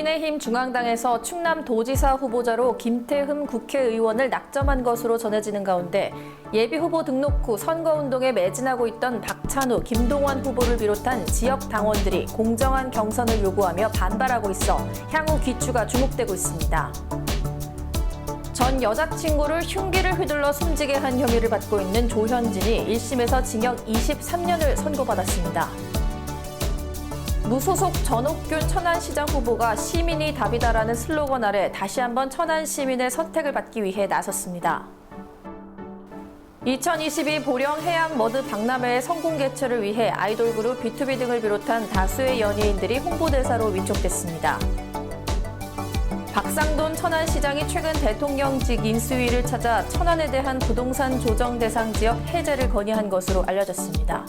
국민의힘 중앙당에서 충남도지사 후보자로 김태흠 국회의원을 낙점한 것으로 전해지는 가운데 예비후보 등록 후 선거운동에 매진하고 있던 박찬우, 김동완 후보를 비롯한 지역 당원들이 공정한 경선을 요구하며 반발하고 있어 향후 귀추가 주목되고 있습니다. 전 여자친구를 흉기를 휘둘러 숨지게 한 혐의를 받고 있는 조현진이 1심에서 징역 23년을 선고받았습니다. 무소속 전옥균 천안시장 후보가 시민이 답이다라는 슬로건 아래 다시 한번 천안 시민의 선택을 받기 위해 나섰습니다. 2022 보령 해양 머드 박람회의 성공 개최를 위해 아이돌 그룹 B2B 등을 비롯한 다수의 연예인들이 홍보대사로 위촉됐습니다. 박상돈 천안시장이 최근 대통령직 인수위를 찾아 천안에 대한 부동산 조정 대상 지역 해제를 건의한 것으로 알려졌습니다.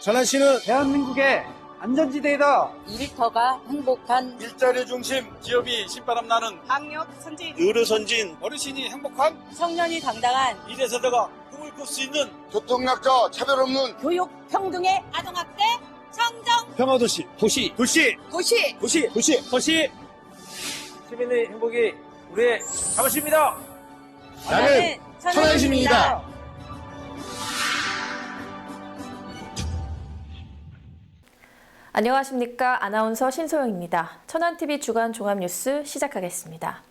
천안시는 대한민국의 안전지대이다. 일터가 행복한 일자리 중심 기업이 신바람 나는 방역 선진, 의료 선진, 어르신이 행복한 청년이 당당한 이래서다가 꿈을 꿀 수 있는 교통약자 차별 없는 교육 평등의 아동학대 청정 평화도시, 도시, 시민의 행복이 우리의 자부심입니다. 나는 천안시민이다. 안녕하십니까. 아나운서 신소영입니다. 천안TV 주간 종합뉴스 시작하겠습니다.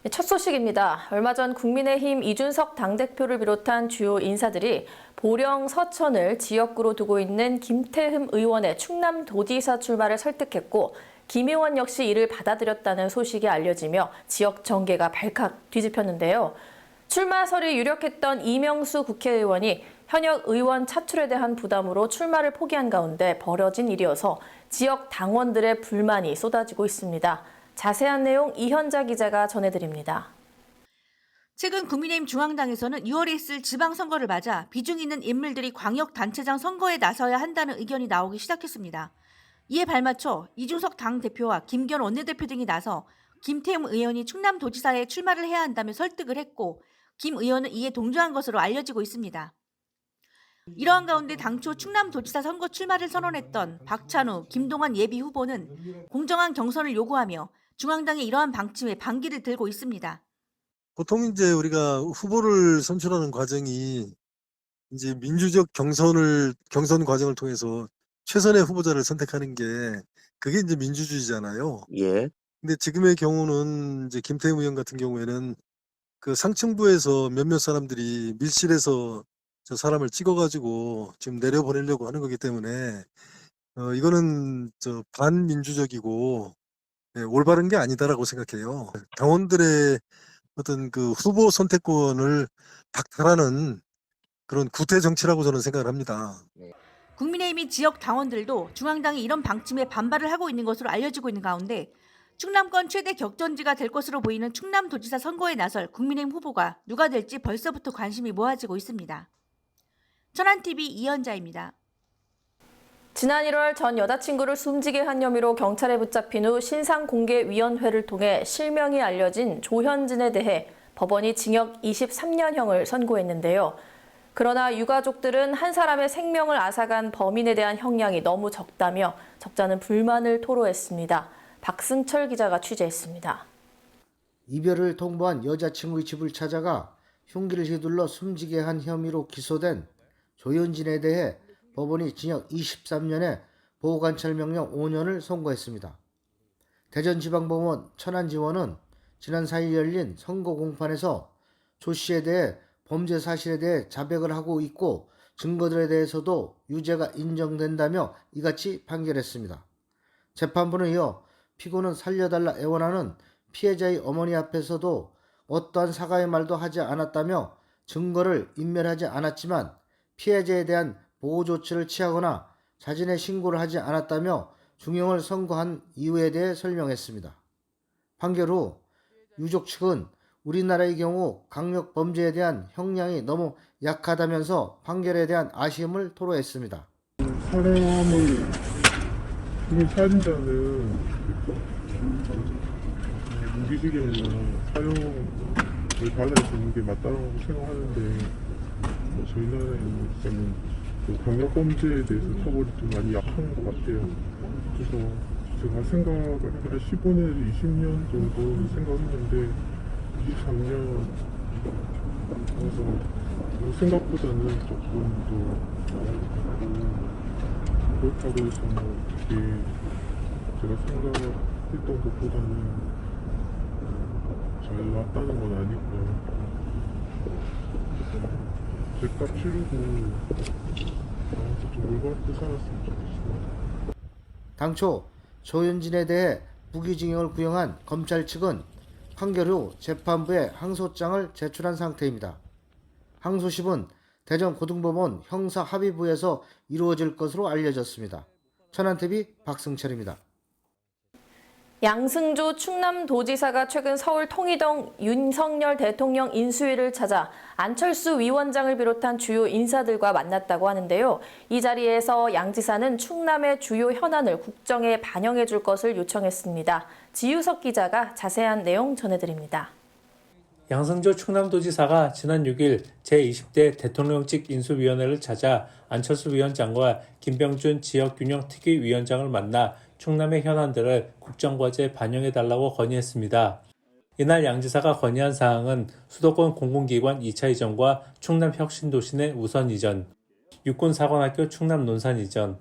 첫 소식입니다. 얼마 전 국민의힘 이준석 당대표를 비롯한 주요 인사들이 보령 서천을 지역구로 두고 있는 김태흠 의원의 충남도지사 출마를 설득했고 김 의원 역시 이를 받아들였다는 소식이 알려지며 지역 정계가 발칵 뒤집혔는데요. 출마설이 유력했던 이명수 국회의원이 현역 의원 차출에 대한 부담으로 출마를 포기한 가운데 벌어진 일이어서 지역 당원들의 불만이 쏟아지고 있습니다. 자세한 내용 이현자 기자가 전해드립니다. 최근 국민의힘 중앙당에서는 6월에 있을 지방선거를 맞아 비중 있는 인물들이 광역단체장 선거에 나서야 한다는 의견이 나오기 시작했습니다. 이에 발맞춰 이준석 당대표와 김기현 원내대표 등이 나서 김태흠 의원이 충남도지사에 출마를 해야 한다며 설득을 했고 김 의원은 이에 동조한 것으로 알려지고 있습니다. 이러한 가운데 당초 충남도지사 선거 출마를 선언했던 박찬우, 김동완 예비후보는 공정한 경선을 요구하며 중앙당의 이러한 방침에 반기를 들고 있습니다. 보통 이제 우리가 후보를 선출하는 과정이 이제 민주적 경선 과정을 통해서 최선의 후보자를 선택하는 게 그게 이제 민주주의잖아요. 예. 근데 지금의 경우는 이제 김태흠 의원 같은 경우에는 그 상층부에서 몇몇 사람들이 밀실에서 저 사람을 찍어가지고 지금 내려보내려고 하는 거기 때문에 이거는 저 반민주적이고 올바른 게 아니다라고 생각해요. 당원들의 어떤 그 후보 선택권을 박탈하는 그런 구태 정치라고 저는 생각을 합니다. 국민의힘이 지역 당원들도 중앙당이 이런 방침에 반발을 하고 있는 것으로 알려지고 있는 가운데 충남권 최대 격전지가 될 것으로 보이는 충남도지사 선거에 나설 국민의힘 후보가 누가 될지 벌써부터 관심이 모아지고 있습니다. 천안TV 이현자입니다. 지난 1월 전 여자친구를 숨지게 한 혐의로 경찰에 붙잡힌 후 신상공개위원회를 통해 실명이 알려진 조현진에 대해 법원이 징역 23년형을 선고했는데요. 그러나 유가족들은 한 사람의 생명을 앗아간 범인에 대한 형량이 너무 적다며 적잖은 불만을 토로했습니다. 박승철 기자가 취재했습니다. 이별을 통보한 여자친구의 집을 찾아가 흉기를 휘둘러 숨지게 한 혐의로 기소된 조현진에 대해 법원이 징역 23년에 보호관찰명령 5년을 선고했습니다. 대전지방법원 천안지원은 지난 4일 열린 선고 공판에서 조 씨에 대해 범죄 사실에 대해 자백을 하고 있고 증거들에 대해서도 유죄가 인정된다며 이같이 판결했습니다. 재판부는 이어 피고는 살려달라 애원하는 피해자의 어머니 앞에서도 어떠한 사과의 말도 하지 않았다며 증거를 인멸하지 않았지만 피해자에 대한 보호 조치를 취하거나 자진의 신고를 하지 않았다며 중형을 선고한 이유에 대해 설명했습니다. 판결 후 유족 측은 우리나라의 경우 강력 범죄에 대한 형량이 너무 약하다면서 판결에 대한 아쉬움을 토로했습니다. 사람을 죽인 살인자는 무기징역이나 사형을 받아야 되는 게 맞다고 생각하는데 저희 나라에서는 강력범죄에 대해서 처벌이 좀 많이 약한 것 같아요. 그래서 제가 생각을 한 15년에서 20년 정도 생각했는데 23년 그래서 생각보다는 조금 더 그렇다고 해서 그게 제가 생각했던 것보다는 잘 나왔다는 건 아니고요. 죄값 치르고 좀 올바르게 살았으면 좋겠습니다. 당초 조현진에 대해 무기징역을 구형한 검찰 측은 판결 후 재판부에 항소장을 제출한 상태입니다. 항소심은 대전고등법원 형사합의부에서 이루어질 것으로 알려졌습니다. 천안TV 박승철입니다. 양승조 충남도지사가 최근 서울 통이동 윤석열 대통령 인수위를 찾아 안철수 위원장을 비롯한 주요 인사들과 만났다고 하는데요. 이 자리에서 양 지사는 충남의 주요 현안을 국정에 반영해 줄 것을 요청했습니다. 지유석 기자가 자세한 내용 전해드립니다. 양승조 충남도지사가 지난 6일 제20대 대통령직 인수위원회를 찾아 안철수 위원장과 김병준 지역균형특위위원장을 만나 충남의 현안들을 국정과제에 반영해달라고 건의했습니다. 이날 양 지사가 건의한 사항은 수도권 공공기관 2차 이전과 충남 혁신도시 내 우선 이전, 육군사관학교 충남 논산 이전,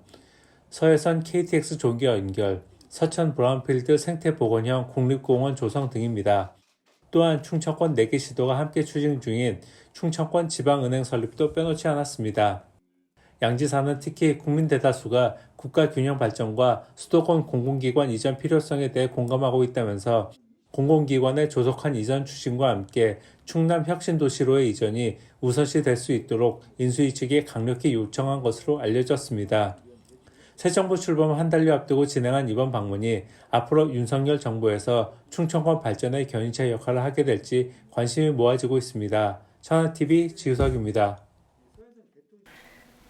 서해선 KTX 조기 연결, 서천 브라운필드 생태보건형 국립공원 조성 등입니다. 또한 충청권 4개 시도가 함께 추진 중인 충청권 지방은행 설립도 빼놓지 않았습니다. 양 지사는 특히 국민 대다수가 국가 균형 발전과 수도권 공공기관 이전 필요성에 대해 공감하고 있다면서 공공기관의 조속한 이전 추진과 함께 충남 혁신도시로의 이전이 우선시 될 수 있도록 인수위 측에 강력히 요청한 것으로 알려졌습니다. 새 정부 출범 한 달여 앞두고 진행한 이번 방문이 앞으로 윤석열 정부에서 충청권 발전의 견인차 역할을 하게 될지 관심이 모아지고 있습니다. 천안TV 지우석입니다.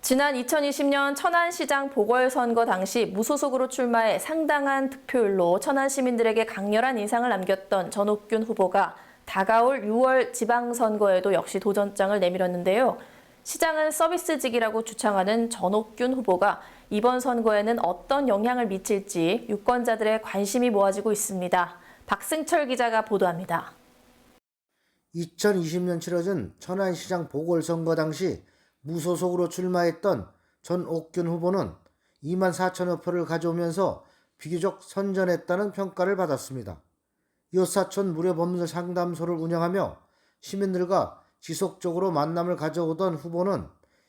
지난 2020년 천안시장 보궐선거 당시 무소속으로 출마해 상당한 득표율로 천안 시민들에게 강렬한 인상을 남겼던 전옥균 후보가 다가올 6월 지방선거에도 역시 도전장을 내밀었는데요. 시장은 서비스직이라고 주창하는 전옥균 후보가 이번 선거에는 어떤 영향을 미칠지 유권자들의 관심이 모아지고 있습니다. 박승철 기자가 보도합니다. 2020년 치러진 천안시장 보궐선거 당시 무소속으로 출마했던 전옥균 후보는 2만 4천여 표를 가져오면서 비교적 선전했다는 평가를 받았습니다. 이웃 사촌 무료 법률 상담소를 운영하며 시민들과 지속적으로 만남을 가져오던 후보는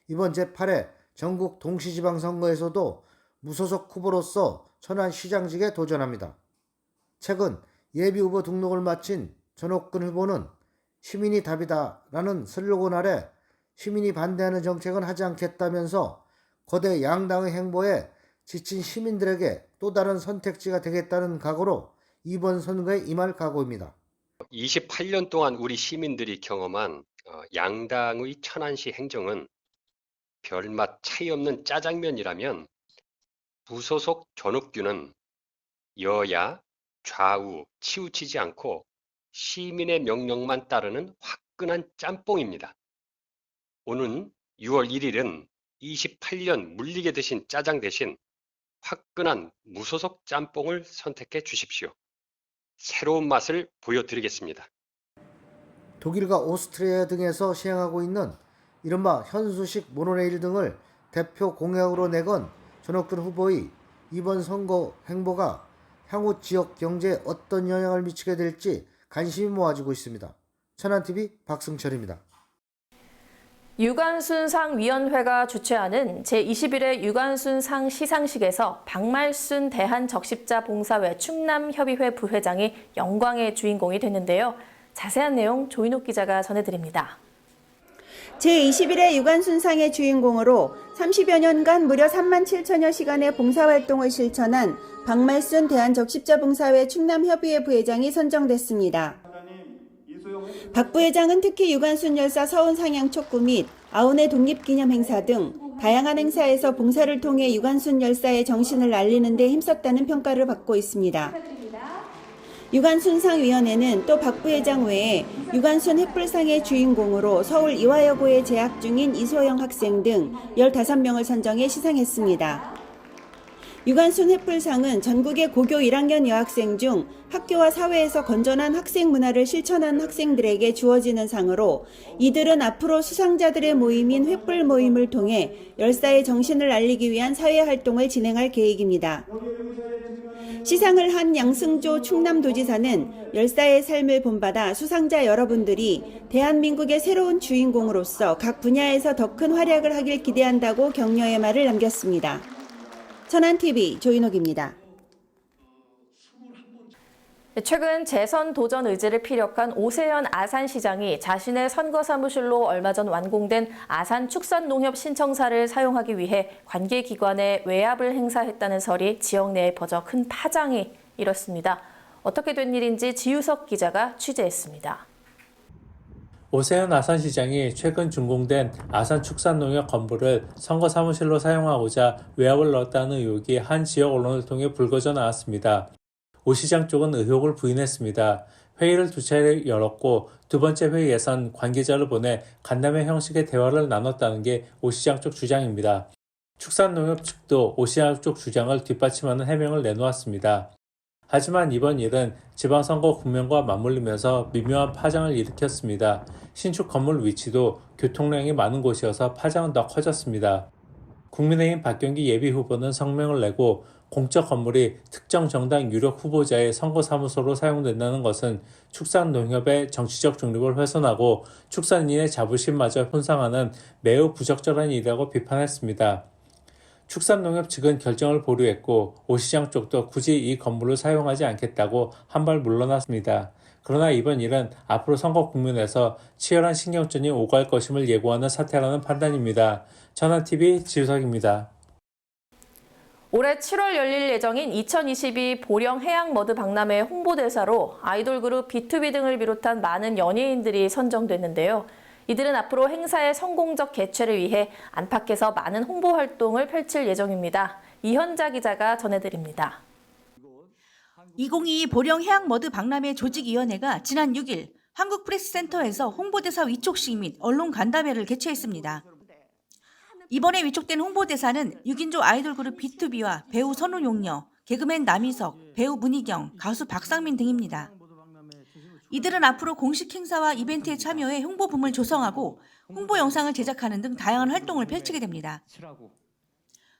이번 제8회 전국 동시지방선거에서도 무소속 후보로서 천안시장직에 도전합니다. 최근 예비후보 등록을 마친 전옥균 후보는 시민이 답이다라는 슬로건 아래 시민이 반대하는 정책은 하지 않겠다면서 거대 양당의 행보에 지친 시민들에게 또 다른 선택지가 되겠다는 각오로 이번 선거에 임할 각오입니다. 28년 동안 우리 시민들이 경험한 양당의 천안시 행정은 별맛 차이 없는 짜장면이라면 무소속 전옥균은 여야 좌우 치우치지 않고 시민의 명령만 따르는 화끈한 짬뽕입니다. 오는 6월 1일은 28년 물리게 드신 짜장 대신 화끈한 무소속 짬뽕을 선택해 주십시오. 새로운 맛을 보여드리겠습니다. 독일과 오스트리아 등에서 시행하고 있는 이른바 현수식 모노레일 등을 대표 공약으로 내건 전옥균 후보의 이번 선거 행보가 향후 지역 경제에 어떤 영향을 미치게 될지 관심이 모아지고 있습니다. 천안TV 박승철입니다. 유관순상위원회가 주최하는 제21회 유관순상 시상식에서 박말순 대한적십자봉사회 충남협의회 부회장이 영광의 주인공이 됐는데요. 자세한 내용 조인옥 기자가 전해드립니다. 제21회 유관순상의 주인공으로 30여 년간 무려 3만 7천여 시간의 봉사활동을 실천한 박말순 대한적십자봉사회 충남협의회 부회장이 선정됐습니다. 박 부회장은 특히 유관순 열사 서훈 상향 촉구 및 아온의 독립기념 행사 등 다양한 행사에서 봉사를 통해 유관순 열사의 정신을 알리는 데 힘썼다는 평가를 받고 있습니다. 유관순상위원회는 또 박 부회장 외에 유관순 횃불상의 주인공으로 서울 이화여고에 재학 중인 이소영 학생 등 15명을 선정해 시상했습니다. 유관순 횃불상은 전국의 고교 1학년 여학생 중 학교와 사회에서 건전한 학생 문화를 실천한 학생들에게 주어지는 상으로 이들은 앞으로 수상자들의 모임인 횃불 모임을 통해 열사의 정신을 알리기 위한 사회활동을 진행할 계획입니다. 시상을 한 양승조 충남도지사는 열사의 삶을 본받아 수상자 여러분들이 대한민국의 새로운 주인공으로서 각 분야에서 더 큰 활약을 하길 기대한다고 격려의 말을 남겼습니다. 천안TV 조인옥입니다. 최근 재선 도전 의지를 피력한 오세현 아산시장이 자신의 선거 사무실로 얼마 전 완공된 아산축산농협 신청사를 사용하기 위해 관계기관에 외압을 행사했다는 설이 지역 내에 퍼져 큰 파장이 일었습니다. 어떻게 된 일인지 지유석 기자가 취재했습니다. 오세현 아산시장이 최근 준공된 아산축산농협 건물을 선거 사무실로 사용하고자 외압을 넣었다는 의혹이 한 지역 언론을 통해 불거져 나왔습니다. 오 시장 쪽은 의혹을 부인했습니다. 회의를 2차례 열었고 두 번째 회의에선 관계자를 보내 간담회 형식의 대화를 나눴다는 게 오 시장 쪽 주장입니다. 축산농협 측도 오 시장 쪽 주장을 뒷받침하는 해명을 내놓았습니다. 하지만 이번 일은 지방선거 국면과 맞물리면서 미묘한 파장을 일으켰습니다. 신축 건물 위치도 교통량이 많은 곳이어서 파장은 더 커졌습니다. 국민의힘 박경기 예비후보는 성명을 내고 공적 건물이 특정 정당 유력 후보자의 선거사무소로 사용된다는 것은 축산농협의 정치적 중립을 훼손하고 축산인의 자부심마저 손상하는 매우 부적절한 일이라고 비판했습니다. 축산농협 측은 결정을 보류했고 오 시장 쪽도 굳이 이 건물을 사용하지 않겠다고 한 발 물러났습니다. 그러나 이번 일은 앞으로 선거 국면에서 치열한 신경전이 오갈 것임을 예고하는 사태라는 판단입니다. 천안TV 지우석입니다. 올해 7월 열릴 예정인 2022 보령 해양머드 박람회 홍보대사로 아이돌 그룹 BTOB 등을 비롯한 많은 연예인들이 선정됐는데요. 이들은 앞으로 행사의 성공적 개최를 위해 안팎에서 많은 홍보 활동을 펼칠 예정입니다. 이현자 기자가 전해드립니다. 2022 보령 해양머드 박람회 조직위원회가 지난 6일 한국프레스센터에서 홍보대사 위촉식 및 언론 간담회를 개최했습니다. 이번에 위촉된 홍보대사는 6인조 아이돌 그룹 BTOB와 배우 선우용녀, 개그맨 남희석, 배우 문희경, 가수 박상민 등입니다. 이들은 앞으로 공식 행사와 이벤트에 참여해 홍보부문을 조성하고 홍보 영상을 제작하는 등 다양한 활동을 펼치게 됩니다.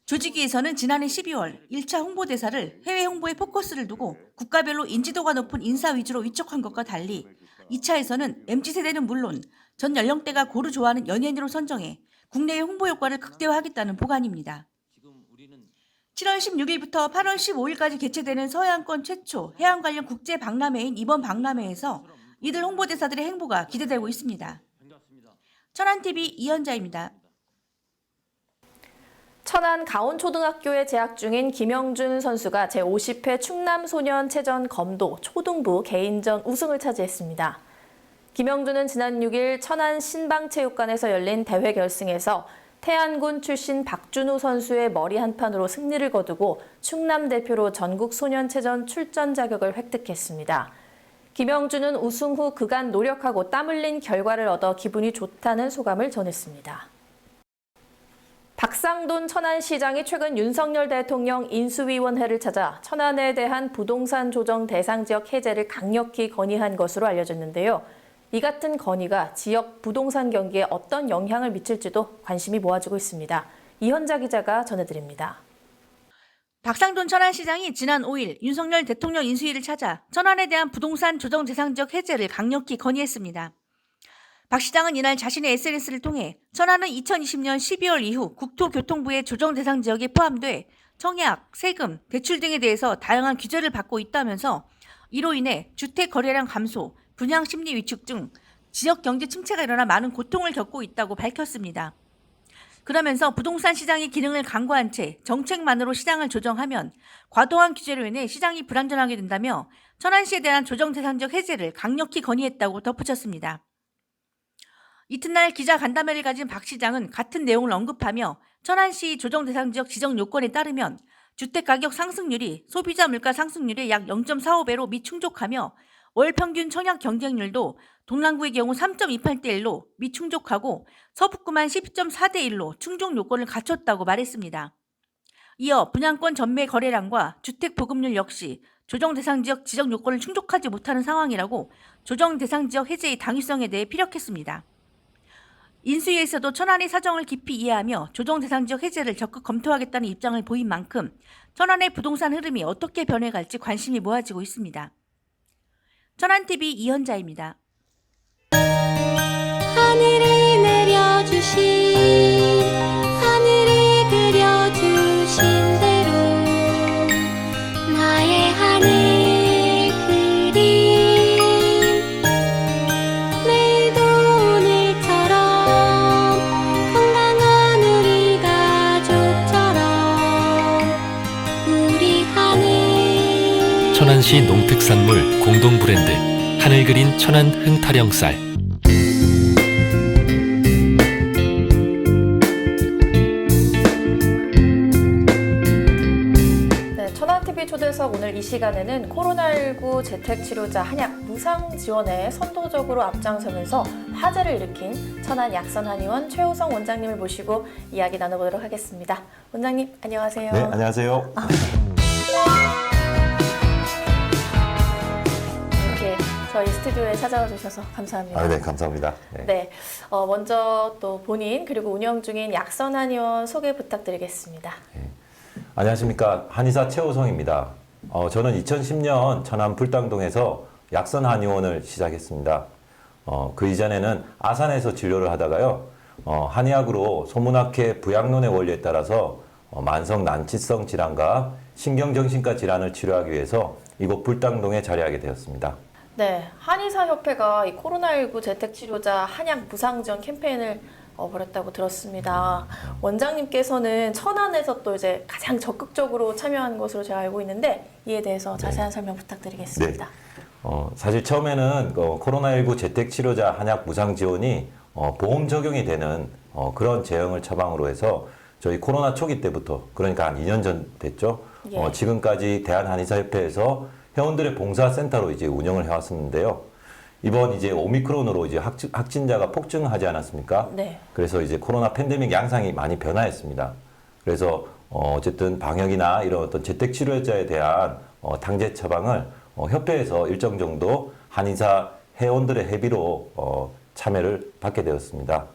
조직위에서는 지난해 12월 1차 홍보대사를 해외 홍보에 포커스를 두고 국가별로 인지도가 높은 인사 위주로 위촉한 것과 달리 2차에서는 MZ세대는 물론 전 연령대가 고루 좋아하는 연예인으로 선정해 국내의 홍보 효과를 극대화하겠다는 보관입니다. 7월 16일부터 8월 15일까지 개최되는 서해안권 최초 해양 관련 국제 박람회인 이번 박람회에서 이들 홍보대사들의 행보가 기대되고 있습니다. 천안TV 이현자입니다. 천안 가온초등학교에 재학 중인 김영준 선수가 제50회 충남소년체전 검도 초등부 개인전 우승을 차지했습니다. 김영준은 지난 6일 천안 신방체육관에서 열린 대회 결승에서 태안군 출신 박준우 선수의 머리 한판으로 승리를 거두고 충남 대표로 전국 소년체전 출전 자격을 획득했습니다. 김영준은 우승 후 그간 노력하고 땀 흘린 결과를 얻어 기분이 좋다는 소감을 전했습니다. 박상돈 천안시장이 최근 윤석열 대통령 인수위원회를 찾아 천안에 대한 부동산 조정 대상 지역 해제를 강력히 건의한 것으로 알려졌는데요. 이 같은 건의가 지역 부동산 경기에 어떤 영향을 미칠지도 관심이 모아지고 있습니다. 이현자 기자가 전해드립니다. 박상돈 천안시장이 지난 5일 윤석열 대통령 인수위를 찾아 천안에 대한 부동산 조정 대상 지역 해제를 강력히 건의했습니다. 박 시장은 이날 자신의 SNS를 통해 천안은 2020년 12월 이후 국토교통부의 조정 대상 지역에 포함돼 청약, 세금, 대출 등에 대해서 다양한 규제를 받고 있다면서 이로 인해 주택 거래량 감소, 분양 심리 위축 등 지역 경제 침체가 일어나 많은 고통을 겪고 있다고 밝혔습니다. 그러면서 부동산 시장의 기능을 강구한 채 정책만으로 시장을 조정하면 과도한 규제로 인해 시장이 불안전하게 된다며 천안시에 대한 조정 대상 지역 해제를 강력히 건의했다고 덧붙였습니다. 이튿날 기자 간담회를 가진 박 시장은 같은 내용을 언급하며 천안시 조정 대상 지역 지정 요건에 따르면 주택가격 상승률이 소비자 물가 상승률의 약 0.45배로 미충족하며 월 평균 청약 경쟁률도 동랑구의 경우 3.28대 1로 미충족하고 서북구만 10.4대 1로 충족 요건을 갖췄다고 말했습니다. 이어 분양권 전매 거래량과 주택 보급률 역시 조정 대상 지역 지적 요건을 충족하지 못하는 상황이라고 조정 대상 지역 해제의 당위성에 대해 피력했습니다. 인수위에서도 천안의 사정을 깊이 이해하며 조정 대상 지역 해제를 적극 검토하겠다는 입장을 보인 만큼 천안의 부동산 흐름이 어떻게 변해갈지 관심이 모아지고 있습니다. 천안TV 이현자입니다. 하늘이 내려주신 하늘이 그려주신 대로 나의 하늘 그림 내일도 오늘처럼 건강한 우리 가족처럼 우리 하늘 천안시 농특산물 공동 브랜드 하늘그린 천안 흥타령쌀. 천안TV 초대석 오늘 이 시간에는 코로나19 재택치료자 한약 무상 지원에 선도적으로 앞장서면서 화제를 일으킨 천안 약선한의원 최호성 원장님을 모시고 이야기 나눠보도록 하겠습니다. 원장님 안녕하세요. 네, 안녕하세요. 이렇게 저희 스튜디오에 찾아와 주셔서 감사합니다. 네, 감사합니다. 네, 먼저 또 본인 그리고 운영 중인 약선한의원 소개 부탁드리겠습니다. 안녕하십니까. 한의사 최호성입니다. 저는 2010년 천안 불당동에서 약선한의원을 시작했습니다. 그 이전에는 아산에서 진료를 하다가요. 한의학으로 소문학회 부양론의 원리에 따라서 만성 난치성 질환과 신경정신과 질환을 치료하기 위해서 이곳 불당동에 자리하게 되었습니다. 네, 한의사협회가 이 코로나19 재택치료자 한약 무상지원 캠페인을 벌였다고 들었습니다. 원장님께서는 천안에서 또 이제 가장 적극적으로 참여한 것으로 제가 알고 있는데 이에 대해서 자세한 설명 부탁드리겠습니다. 사실 처음에는 코로나19 재택치료자 한약 무상 지원이 보험 적용이 되는 그런 제형을 처방으로 해서 저희 코로나 초기 때부터, 그러니까 한 2년 전 됐죠. 예. 지금까지 대한한의사협회에서 회원들의 봉사센터로 이제 운영을 해왔었는데요. 이번 이제 오미크론으로 이제 확진자가 폭증하지 않았습니까? 네. 그래서 이제 코로나 팬데믹 양상이 많이 변화했습니다. 그래서 어쨌든 방역이나 이런 어떤 재택치료자에 대한 당제 처방을 협회에서 일정 정도 한의사 회원들의 회비로 참여를 받게 되었습니다.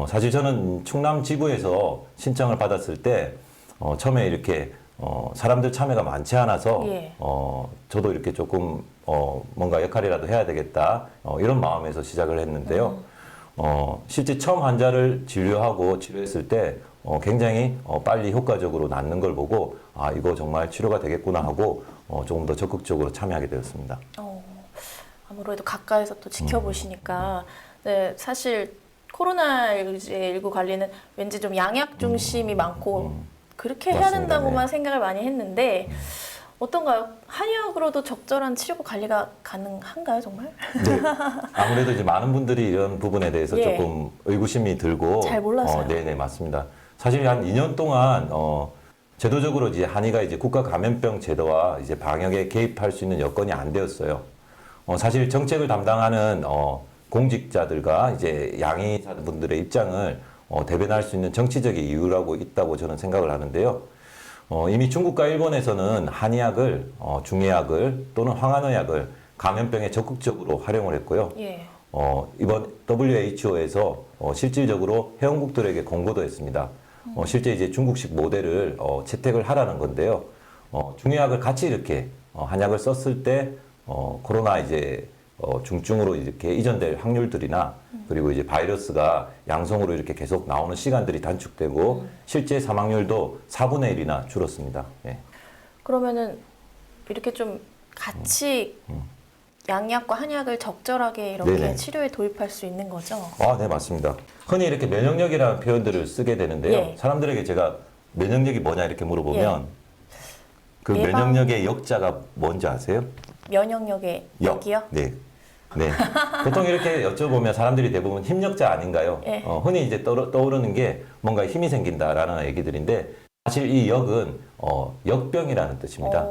사실 저는 충남 지부에서 신청을 받았을 때 처음에 이렇게 사람들 참여가 많지 않아서 예. 저도 이렇게 조금 뭔가 역할이라도 해야 되겠다 이런 마음에서 시작을 했는데요. 실제 처음 환자를 진료하고 치료했을 때 굉장히 빨리 효과적으로 낫는 걸 보고 아 이거 정말 치료가 되겠구나 하고 조금 더 적극적으로 참여하게 되었습니다. 아무래도 가까이서 또 지켜보시니까 네, 사실 코로나19 관리는 왠지 좀 양약 중심이 많고 그렇게 해야 맞습니다. 된다고만 네. 생각을 많이 했는데 어떤가요? 한의학으로도 적절한 치료고 관리가 가능한가요, 정말? 네. 아무래도 이제 많은 분들이 이런 부분에 대해서 예. 조금 의구심이 들고 잘 몰라서요. 네네 맞습니다. 사실 한 2년 동안 제도적으로 이제 한의가 이제 국가 감염병 제도와 이제 방역에 개입할 수 있는 여건이 안 되었어요. 사실 정책을 담당하는 공직자들과 이제 양의사분들의 입장을 대변할 수 있는 정치적인 이유라고 있다고 저는 생각을 하는데요. 이미 중국과 일본에서는 한의학을, 중의학을 또는 황한의학을 감염병에 적극적으로 활용을 했고요. 예. 이번 WHO에서 실질적으로 회원국들에게 공고도 했습니다. 실제 이제 중국식 모델을 채택을 하라는 건데요. 중의학을 같이 이렇게 한약을 썼을 때 코로나 이제 중증으로 이렇게 이전될 확률들이나 그리고 이제 바이러스가 양성으로 이렇게 계속 나오는 시간들이 단축되고 실제 사망률도 4분의 1이나 줄었습니다. 예. 그러면은 이렇게 좀 같이 양약과 한약을 적절하게 이렇게 네네. 치료에 도입할 수 있는 거죠? 네, 맞습니다. 흔히 이렇게 면역력이라는 표현들을 쓰게 되는데요. 예. 사람들에게 제가 면역력이 뭐냐 이렇게 물어보면 그 예방- 면역력의 역자가 뭔지 아세요? 면역력의 역이요? 네. 네. 보통 이렇게 여쭤보면 사람들이 대부분 힘력자 아닌가요? 예. 흔히 이제 떠오르는 게 뭔가 힘이 생긴다라는 얘기들인데 사실 이 역은 역병이라는 뜻입니다.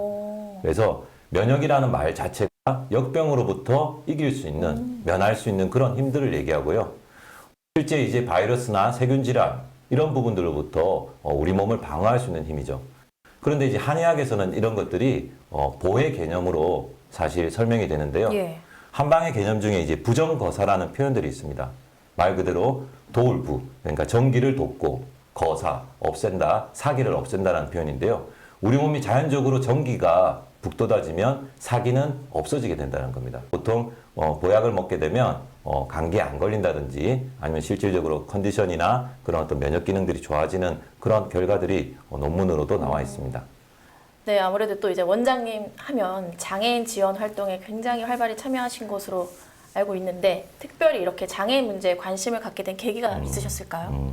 그래서 면역이라는 말 자체가 역병으로부터 이길 수 있는, 면할 수 있는 그런 힘들을 얘기하고요. 실제 이제 바이러스나 세균 질환 이런 부분들로부터 우리 몸을 방어할 수 있는 힘이죠. 그런데 이제 한의학에서는 이런 것들이 보혜 개념으로 사실 설명이 되는데요. 예. 한방의 개념 중에 이제 부정거사라는 표현들이 있습니다. 말 그대로 도울부, 그러니까 정기를 돕고 거사, 없앤다, 사기를 없앤다라는 표현인데요. 우리 몸이 자연적으로 정기가 북돋아지면 사기는 없어지게 된다는 겁니다. 보통 보약을 먹게 되면 감기에 안 걸린다든지 아니면 실질적으로 컨디션이나 그런 어떤 면역 기능들이 좋아지는 그런 결과들이 논문으로도 나와 있습니다. 네, 아무래도 또 이제 원장님 하면 장애인 지원 활동에 굉장히 활발히 참여하신 것으로 알고 있는데 특별히 이렇게 장애인 문제에 관심을 갖게 된 계기가 있으셨을까요?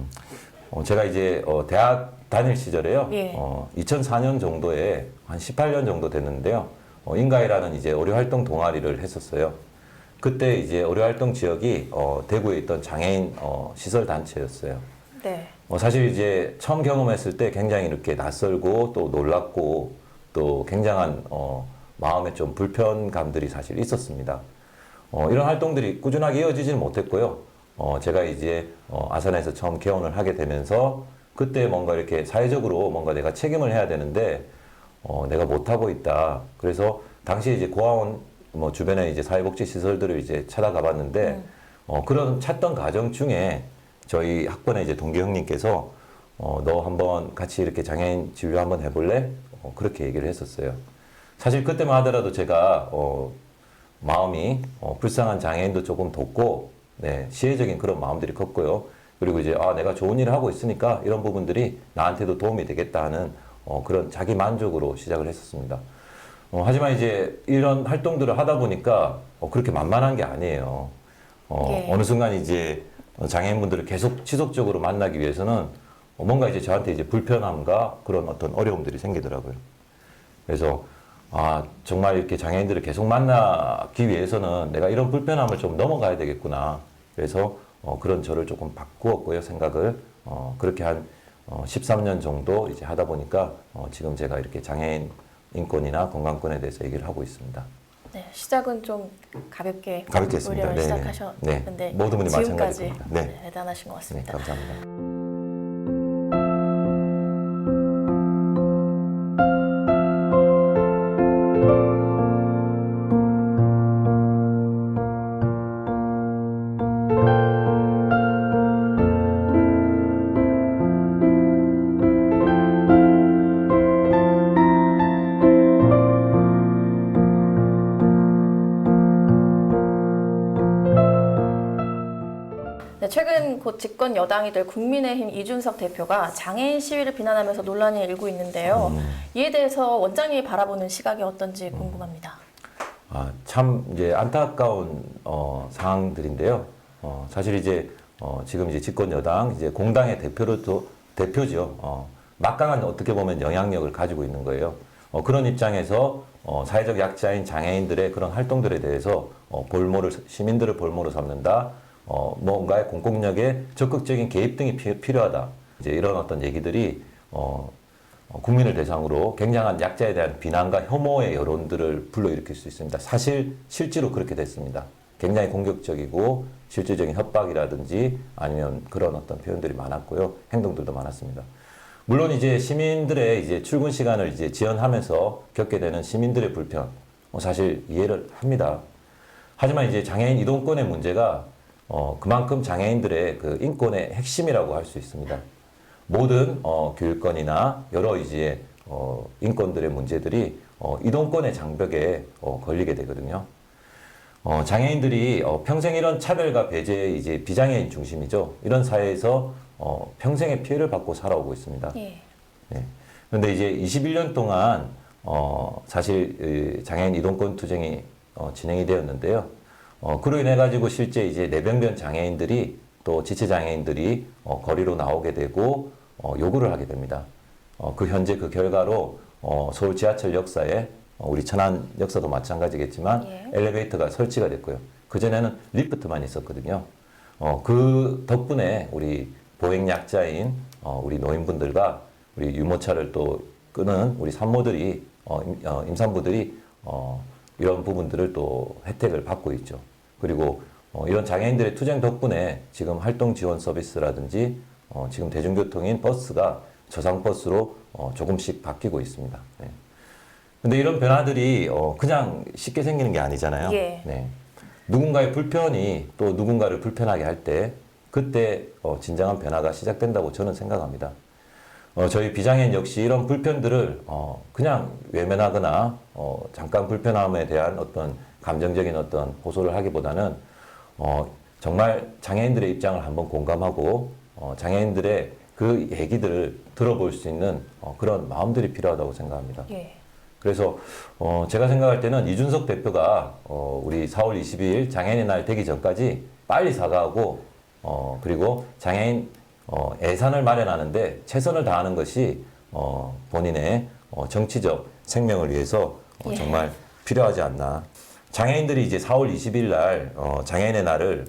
제가 이제 대학 다닐 시절에요. 예. 2004년 정도에 한 18년 정도 됐는데요. 인가이라는 이제 의료활동 동아리를 했었어요. 그때 이제 의료활동 지역이 대구에 있던 장애인 시설 단체였어요. 네. 사실 이제 처음 경험했을 때 굉장히 이렇게 낯설고 또 놀랍고 또 굉장한 마음에 좀 불편감들이 사실 있었습니다. 이런 활동들이 꾸준하게 이어지지는 못했고요. 제가 이제 아산에서 처음 개원을 하게 되면서 그때 뭔가 이렇게 사회적으로 뭔가 내가 책임을 해야 되는데 내가 못하고 있다. 그래서 당시에 이제 고아원 뭐 주변에 이제 사회복지 시설들을 이제 찾아가 봤는데 그런 찾던 과정 중에 저희 학번에 이제 동기 형님께서 너 한번 같이 이렇게 장애인 진료 한번 해볼래? 그렇게 얘기를 했었어요. 사실 그때만 하더라도 제가 마음이 불쌍한 장애인도 조금 돕고 네, 시혜적인 그런 마음들이 컸고요. 그리고 이제 내가 좋은 일을 하고 있으니까 이런 부분들이 나한테도 도움이 되겠다 하는 그런 자기 만족으로 시작을 했었습니다. 하지만 이제 이런 활동들을 하다 보니까 그렇게 만만한 게 아니에요. 예. 어느 순간 이제 장애인분들을 계속 지속적으로 만나기 위해서는 뭔가 이제 저한테 이제 불편함과 그런 어떤 어려움들이 생기더라고요. 그래서 정말 이렇게 장애인들을 계속 만나기 위해서는 내가 이런 불편함을 좀 넘어가야 되겠구나. 그래서 그런 저를 조금 바꾸었고요, 생각을. 그렇게 한 13년 정도 이제 하다 보니까 지금 제가 이렇게 장애인 인권이나 건강권에 대해서 얘기를 하고 있습니다. 네, 시작은 좀 가볍게 했습니다. 의료를 시작하셨는데 네. 모든 분이 지금까지 마찬가지입니다. 네. 대단하신 것 같습니다. 네, 감사합니다. 네, 최근 곧 집권 여당이 될 국민의힘 이준석 대표가 장애인 시위를 비난하면서 논란이 일고 있는데요. 이에 대해서 원장님이 바라보는 시각이 어떤지 궁금합니다. 참 이제 안타까운 상황들인데요. 사실 이제 지금 이제 집권 여당 이제 공당의 대표죠. 막강한 어떻게 보면 영향력을 가지고 있는 거예요. 그런 입장에서 사회적 약자인 장애인들의 그런 활동들에 대해서 시민들을 볼모로 삼는다. 뭔가의 공권력의 적극적인 개입 등이 필요하다. 이제 이런 어떤 얘기들이 국민을 대상으로 굉장한 약자에 대한 비난과 혐오의 여론들을 불러일으킬 수 있습니다. 실제로 그렇게 됐습니다. 굉장히 공격적이고 실질적인 협박이라든지 아니면 그런 어떤 표현들이 많았고요. 행동들도 많았습니다. 물론 이제 시민들의 이제 출근 시간을 이제 지연하면서 겪게 되는 시민들의 불편, 사실 이해를 합니다. 하지만 이제 장애인 이동권의 문제가 그만큼 장애인들의 그 인권의 핵심이라고 할 수 있습니다. 모든 교육권이나 여러 이제 인권들의 문제들이 이동권의 장벽에 걸리게 되거든요. 장애인들이 평생 이런 차별과 배제의 이제 비장애인 중심이죠. 이런 사회에서 평생의 피해를 받고 살아오고 있습니다. 예. 네. 그런데 이제 21년 동안 사실 장애인 이동권 투쟁이 진행이 되었는데요. 그로 인해 가지고 실제 이제 내병변 장애인들이 또 지체 장애인들이 거리로 나오게 되고 요구를 하게 됩니다. 현재 그 결과로 서울 지하철 역사에 우리 천안 역사도 마찬가지겠지만 엘리베이터가 설치가 됐고요. 그전에는 리프트만 있었거든요. 그 덕분에 우리 보행 약자인 우리 노인분들과 우리 유모차를 또 끄는 우리 산모들이 임산부들이 이런 부분들을 또 혜택을 받고 있죠. 그리고 이런 장애인들의 투쟁 덕분에 지금 활동 지원 서비스라든지 지금 대중교통인 버스가 저상버스로 조금씩 바뀌고 있습니다. 네. 근데 이런 변화들이 그냥 쉽게 생기는 게 아니잖아요. 예. 네. 누군가의 불편이 또 누군가를 불편하게 할 때 그때 진정한 변화가 시작된다고 저는 생각합니다. 저희 비장애인 역시 이런 불편들을 그냥 외면하거나 잠깐 불편함에 대한 어떤 감정적인 어떤 호소를 하기보다는 정말 장애인들의 입장을 한번 공감하고 장애인들의 그 얘기들을 들어볼 수 있는 그런 마음들이 필요하다고 생각합니다. 예. 그래서 제가 생각할 때는 이준석 대표가 우리 4월 22일 장애인의 날 되기 전까지 빨리 사과하고 그리고 장애인 예산을 마련하는데 최선을 다하는 것이 본인의 정치적 생명을 위해서 예. 정말 필요하지 않나. 장애인들이 이제 4월 20일 날 장애인의 날을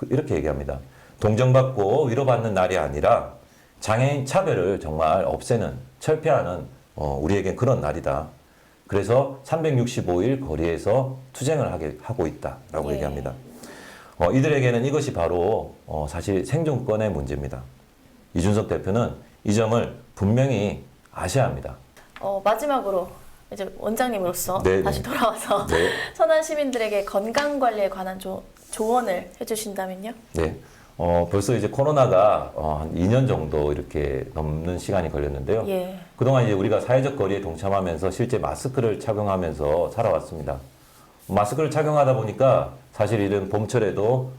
이렇게 얘기합니다. 동정받고 위로받는 날이 아니라 장애인 차별을 정말 없애는, 철폐하는 우리에겐 그런 날이다. 그래서 365일 거리에서 투쟁을 하고 있다라고 예. 얘기합니다. 이들에게는 이것이 바로 사실 생존권의 문제입니다. 이준석 대표는 이 점을 분명히 아셔야 합니다. 마지막으로 이제 원장님으로서 네네. 다시 돌아와서 네. 천안 시민들에게 건강 관리에 관한 조언을 해주신다면요? 네. 벌써 이제 코로나가 한 2년 정도 이렇게 넘는 시간이 걸렸는데요. 예. 그동안 이제 우리가 사회적 거리에 동참하면서 실제 마스크를 착용하면서 살아왔습니다. 마스크를 착용하다 보니까 사실 이런 봄철에도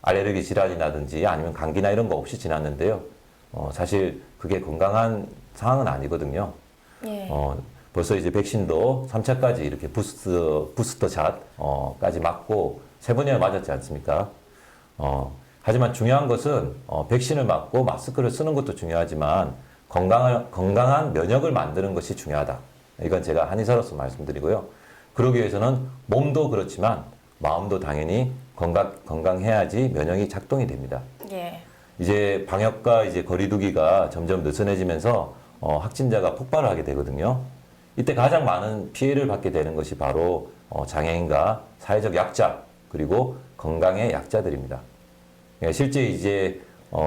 알레르기 질환이라든지 아니면 감기나 이런 거 없이 지났는데요. 사실 그게 건강한 상황은 아니거든요. 예. 벌써 이제 백신도 3차까지 이렇게 부스터 샷까지 맞고 3번이나 맞았지 않습니까? 하지만 중요한 것은 백신을 맞고 마스크를 쓰는 것도 중요하지만 건강한 면역을 만드는 것이 중요하다. 이건 제가 한의사로서 말씀드리고요. 그러기 위해서는 몸도 그렇지만 마음도 당연히 건강해야지 면역이 작동이 됩니다. 예. 이제 방역과 이제 거리두기가 점점 느슨해지면서 확진자가 폭발을 하게 되거든요. 이때 가장 많은 피해를 받게 되는 것이 바로 장애인과 사회적 약자 그리고 건강의 약자들입니다. 실제 이제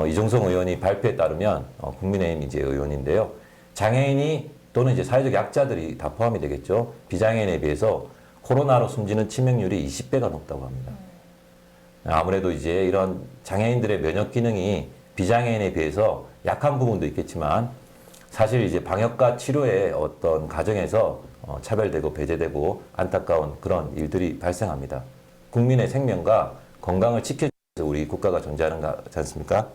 이종성 의원이 발표에 따르면 국민의힘 이제 의원인데요. 장애인이 또는 이제 사회적 약자들이 다 포함이 되겠죠. 비장애인에 비해서 코로나로 숨지는 치명률이 20배가 높다고 합니다. 아무래도 이제 이런 장애인들의 면역 기능이 비장애인에 비해서 약한 부분도 있겠지만 사실 이제 방역과 치료의 어떤 과정에서 차별되고 배제되고 안타까운 그런 일들이 발생합니다. 국민의 생명과 건강을 지켜주기 위해서 우리 국가가 존재하는 거지 않습니까?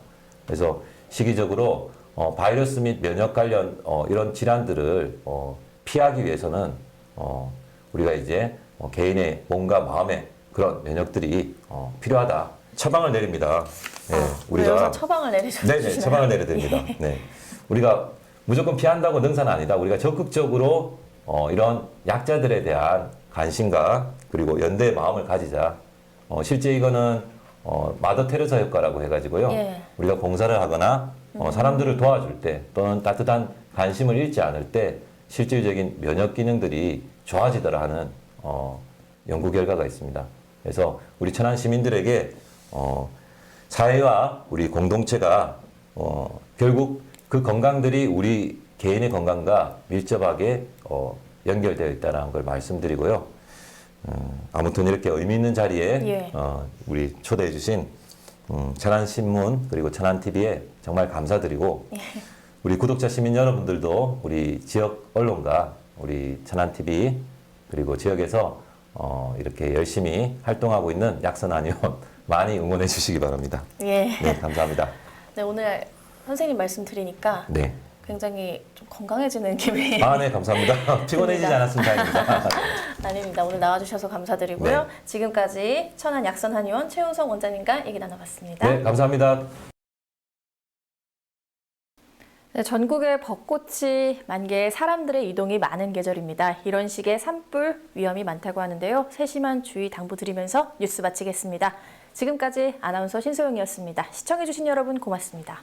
그래서 시기적으로 바이러스 및 면역 관련 이런 질환들을 피하기 위해서는 우리가 이제 개인의 몸과 마음의 그런 면역들이 필요하다. 처방을 내립니다. 네, 우리가 처방을 내려주시나요? 네, 처방을 내려드립니다. 예. 네, 우리가 무조건 피한다고 능사는 아니다. 우리가 적극적으로 이런 약자들에 대한 관심과 그리고 연대의 마음을 가지자. 실제 이거는 마더 테레사 효과라고 해가지고요. 예. 우리가 봉사를 하거나 사람들을 도와줄 때 또는 따뜻한 관심을 잃지 않을 때 실질적인 면역 기능들이 좋아지더라 하는 연구 결과가 있습니다. 그래서 우리 천안 시민들에게 사회와 우리 공동체가 결국 그 건강들이 우리 개인의 건강과 밀접하게 연결되어 있다는 걸 말씀드리고요. 아무튼 이렇게 의미 있는 자리에 예. 우리 초대해 주신 천안신문 그리고 천안TV에 정말 감사드리고 예. 우리 구독자 시민 여러분들도 우리 지역 언론과 우리 천안TV 그리고 지역에서 이렇게 열심히 활동하고 있는 약선한 의원 많이 응원해 주시기 바랍니다. 예. 네, 감사합니다. 네, 오늘 선생님 말씀 드리니까 네. 굉장히 좀 건강해지는 기분이. 네, 감사합니다. 피곤해지지 않았으면 다행입니다. 아닙니다. 오늘 나와주셔서 감사드리고요. 네. 지금까지 천안 약선한 의원 최우성 원장님과 얘기 나눠봤습니다. 네, 감사합니다. 네, 전국에 벚꽃이 만개해 사람들의 이동이 많은 계절입니다. 이런 식의 산불 위험이 많다고 하는데요. 세심한 주의 당부드리면서 뉴스 마치겠습니다. 지금까지 아나운서 신소영이었습니다. 시청해주신 여러분 고맙습니다.